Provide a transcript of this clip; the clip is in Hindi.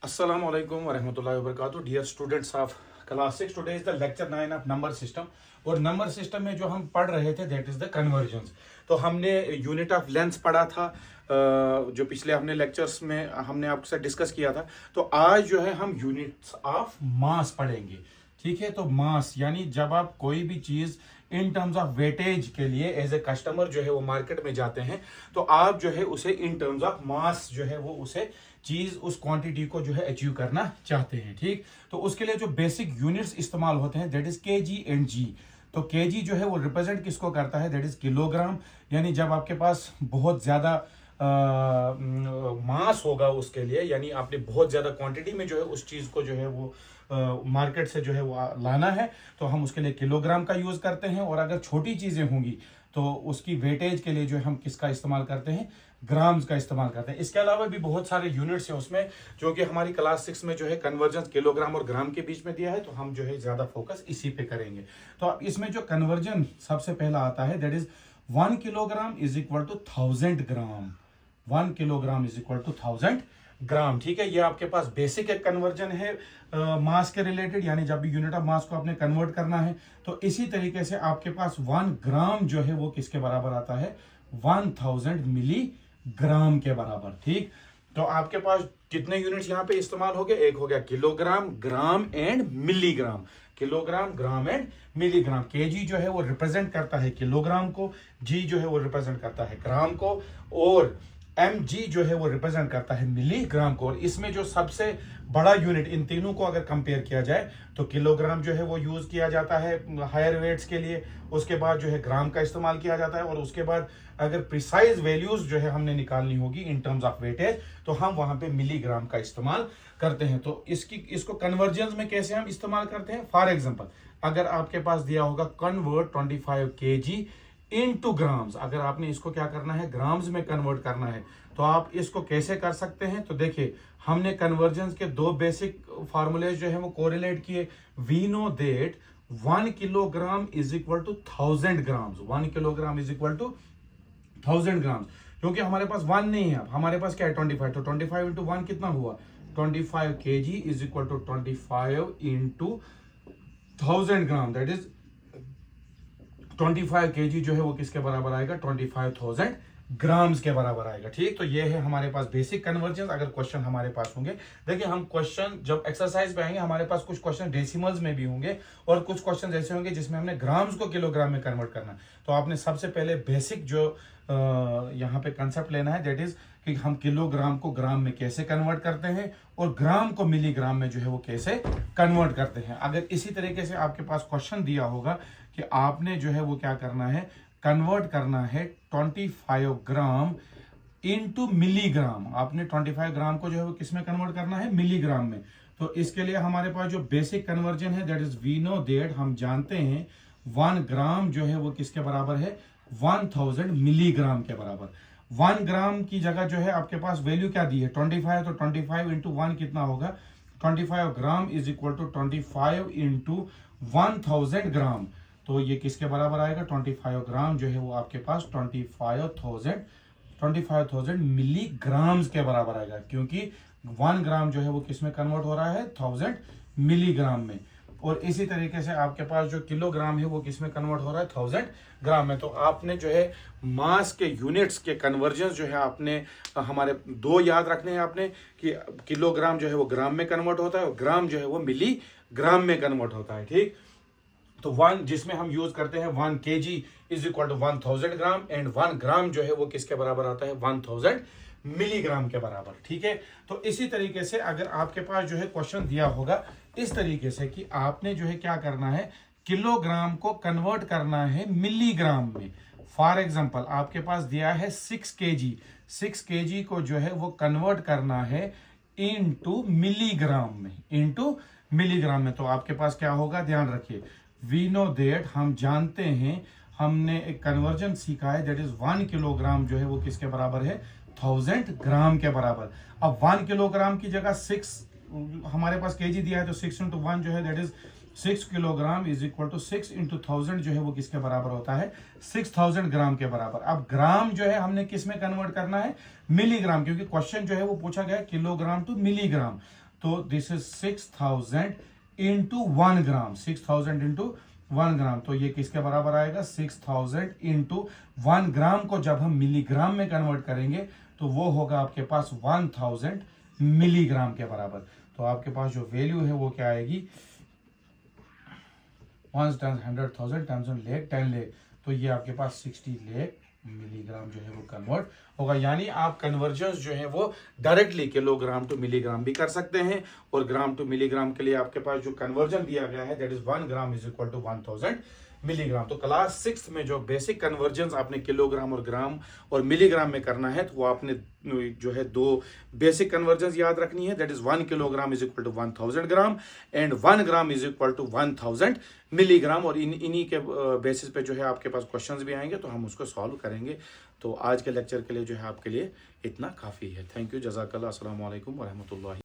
Assalamu alaikum warahmatullahi wabarakatuh. Dear students of class 6, today is the lecture 9 of number system. और नंबर सिस्टम में जो हम पढ़ रहे थे दैट इज द कन्वर्जन्स। तो हमने यूनिट ऑफ लेंथ पढ़ा था, जो पिछले हमने लेक्चर्स में हमने आपके साथ डिस्कस किया था। तो आज जो है हम यूनिट्स ऑफ मास पढ़ेंगे। ठीक है, तो मास यानी जब आप कोई भी चीज इन टर्म्स ऑफ वेटेज के लिए एज ए कस्टमर जो है वो मार्केट में जाते हैं, तो आप जो है उसे इन टर्म्स ऑफ मास जो है वो उसे चीज उस क्वांटिटी को जो है अचीव करना चाहते हैं। ठीक, तो उसके लिए जो बेसिक यूनिट्स इस्तेमाल होते हैं दैट इज केजी एंड जी। तो केजी जो है वो रिप्रेजेंट किसको करता है, दैट इज किलोग्राम। यानी जब आपके पास बहुत ज्यादा मास होगा उसके लिए, यानी आपने बहुत ज्यादा क्वांटिटी में जो है उस चीज को जो है वो मार्केट से जो है वो लाना है, तो हम उसके लिए किलोग्राम का यूज करते हैं। और अगर छोटी चीजें होंगी तो उसकी वेटेज के लिए जो है हम किसका इस्तेमाल करते हैं, ग्राम्स का इस्तेमाल करते हैं। इसके अलावा भी बहुत सारे यूनिट्स हैं उसमें, जो कि हमारी क्लास 6 में जो है कन्वर्जन किलोग्राम और ग्राम के बीच में दिया है, तो हम जो है ज्यादा फोकस इसी पे करेंगे। तो अब इसमें जो कन्वर्जन सबसे पहला आता है that is 1 kilogram is equal to 1000 gram. 1 kilogram is equal to 1000 gram. ठीक है, ये आपके पास बेसिक एक कन्वर्जन है मास के रिलेटेड, यानी जब भी यूनिट ऑफ मास को आपने कन्वर्ट करना है तो इसी तरीके से आपके पास 1 ग्राम जो है वो किसके बराबर आता है, 1000 मिली ग्राम के बराबर। ठीक, तो आपके पास कितने यूनिट्स यहां पे इस्तेमाल हो गए, एक हो गया kilogram, gram and milligram. Kilogram, gram and milligram. KG जो है वो रिप्रेजेंट करता है किलोग्राम को, जी जो है वो रिप्रेजेंट करता है ग्राम को, और एम जी जो है वो रिप्रेजेंट करता है मिलीग्राम को। और इसमें जो सबसे बड़ा यूनिट इन तीनों को अगर कंपेयर किया जाए तो किलोग्राम जो है वो यूज किया जाता है हायर वेट्स के लिए, उसके बाद जो है ग्राम का इस्तेमाल किया जाता है, और उसके बाद अगर प्रिसाइज वैल्यूज जो है हमने निकालनी होगी इन टर्म्स ऑफ वेटेज तो हम वहां पे मिलीग्राम का इस्तेमाल करते हैं। तो इसको कन्वर्जन में कैसे हम इस्तेमाल करते हैं, फॉर एग्जाम्पल अगर आपके पास दिया होगा कन्वर्ट 25 kg इनटू ग्राम्स, अगर आपने इसको क्या करना है, ग्राम्स में कन्वर्ट करना है, तो आप इसको कैसे कर सकते हैं। तो देखिए, हमने कन्वर्जन के दो बेसिक फार्मूले जो है वो कोरिलेट किए। We know that 1 kilogram is equal to 1000 grams. 1 kilogram is equal to 1000 grams, क्योंकि हमारे पास 1 नहीं है, अब हमारे पास क्या है 25, तो 25 इंटू 1 कितना हुआ, 25 kg is equal to 25 into 1000 gram, that is 25 kg जो है वो किसके बराबर आएगा, 25,000 ग्राम्स के बराबर आएगा। ठीक, तो ये है हमारे पास बेसिक कन्वर्जन। अगर क्वेश्चन हमारे पास होंगे, देखिए हम क्वेश्चन जब एक्सरसाइज पे आएंगे हमारे पास कुछ क्वेश्चन डेसिमल्स में भी होंगे और कुछ क्वेश्चन ऐसे होंगे जिसमें हमने ग्राम्स को किलोग्राम में कन्वर्ट करना है। तो आपने सबसे पहले बेसिक जो यहाँ पे कंसेप्ट लेना है दैट इज कि हम किलोग्राम को ग्राम में कैसे कन्वर्ट करते हैं और ग्राम को मिलीग्राम में जो है वो कैसे कन्वर्ट करते हैं। अगर इसी तरीके से आपके पास क्वेश्चन दिया होगा कि आपने जो है वो क्या करना है, कन्वर्ट करना है 25 ग्राम इनटू मिलीग्राम, आपने 25 ग्राम को जो है वो किस में कन्वर्ट करना है, मिलीग्राम में। तो इसके लिए हमारे पास जो बेसिक कन्वर्जन है that is we know that, हम जानते हैं 1 ग्राम जो है वो किसके बराबर है, 1000 मिलीग्राम के बराबर। 1 ग्राम की जगह जो है आपके पास वैल्यू क्या दी है, 25, तो 25 इंटू 1 कितना होगा, 25 gram is equal to 25 into 1000 gram, तो ये किसके बराबर आएगा, 25 ग्राम जो है वो आपके पास 25,000 मिलीग्राम्स के बराबर आएगा, क्योंकि 1 ग्राम जो है वो किस में कन्वर्ट हो रहा है, 1000 मिलीग्राम में। और इसी तरीके से आपके पास जो किलोग्राम है वो किस में कन्वर्ट हो रहा है, 1000 ग्राम में। तो आपने जो है मास के यूनिट्स के कन्वर्जन जो है आपने हमारे दो याद रखने हैं आपने, कि किलोग्राम जो है वो ग्राम में कन्वर्ट होता है और ग्राम जो है वो मिली ग्राम में कन्वर्ट होता है। ठीक, तो 1 जिसमें हम यूज करते हैं 1 kg is equal to 1000 gram and 1 gram जो है वो किसके बराबर आता है, 1000 मिलीग्राम के बराबर। ठीक है, तो इसी तरीके से अगर आपके पास जो है क्वेश्चन दिया होगा इस तरीके से कि आपने जो है क्या करना है, किलोग्राम को कन्वर्ट करना है मिलीग्राम में। फॉर एग्जाम्पल आपके पास दिया है 6 kg, 6 kg को जो है वो कन्वर्ट करना है इनटू मिलीग्राम में, इनटू मिलीग्राम में। तो आपके पास क्या होगा, ध्यान रखिए, वी नो दैट, हम जानते हैं, हमने एक कन्वर्जन सीखा है दैट इज 1 किलोग्राम जो है वो किसके बराबर है, 1000 ग्राम के बराबर। अब 1 किलोग्राम की जगह 6 हमारे पास केजी दिया है, तो 6 इंटू 1 जो है that is 6 kilogram is equal to 6 into 1000 जो है वो किसके बराबर होता है, 6000 ग्राम के बराबर। अब ग्राम जो है हमने किस में कन्वर्ट करना है, मिलीग्राम, क्योंकि क्वेश्चन जो है वो पूछा गया किलोग्राम टू मिलीग्राम। तो this is 6000 into 1 gram, 6000 into 1 ग्राम, तो ये किसके बराबर आएगा, 6000 इंटू 1 ग्राम को जब हम मिलीग्राम में कन्वर्ट करेंगे तो वो होगा आपके पास 1000 मिलीग्राम के बराबर। तो आपके पास जो वैल्यू है वो क्या आएगी, 1 टाइम्स 100,000 टाइम्स लेख 10 लेख, तो ये आपके पास 60 लेख मिलीग्राम जो है वो कन्वर्ट होगा। यानी आप कन्वर्जन्स जो है वो डायरेक्टली किलोग्राम टू मिलीग्राम भी कर सकते हैं, और ग्राम टू मिलीग्राम के लिए आपके पास जो कन्वर्जन दिया गया है that is 1 gram is equal to 1000 milligram. तो क्लास 6 में जो बेसिक कन्वर्जन्स आपने किलोग्राम और ग्राम और मिलीग्राम में करना है, तो वो आपने जो है 2 बेसिक कन्वर्जन्स याद रखनी है, that is 1 kilogram is equal to 1000 gram and 1 gram is equal to 1000 milligram. और इन्हीं के बेसिस पे जो है आपके पास क्वेश्चंस भी आएंगे, तो हम उसको सॉल्व करेंगे। तो आज के लेक्चर के लिए जो है आपके लिए इतना काफ़ी है। थैंक यू, जज़ाकल्लाह, अस्सलाम वालेकुम व रहमतुल्लाहि।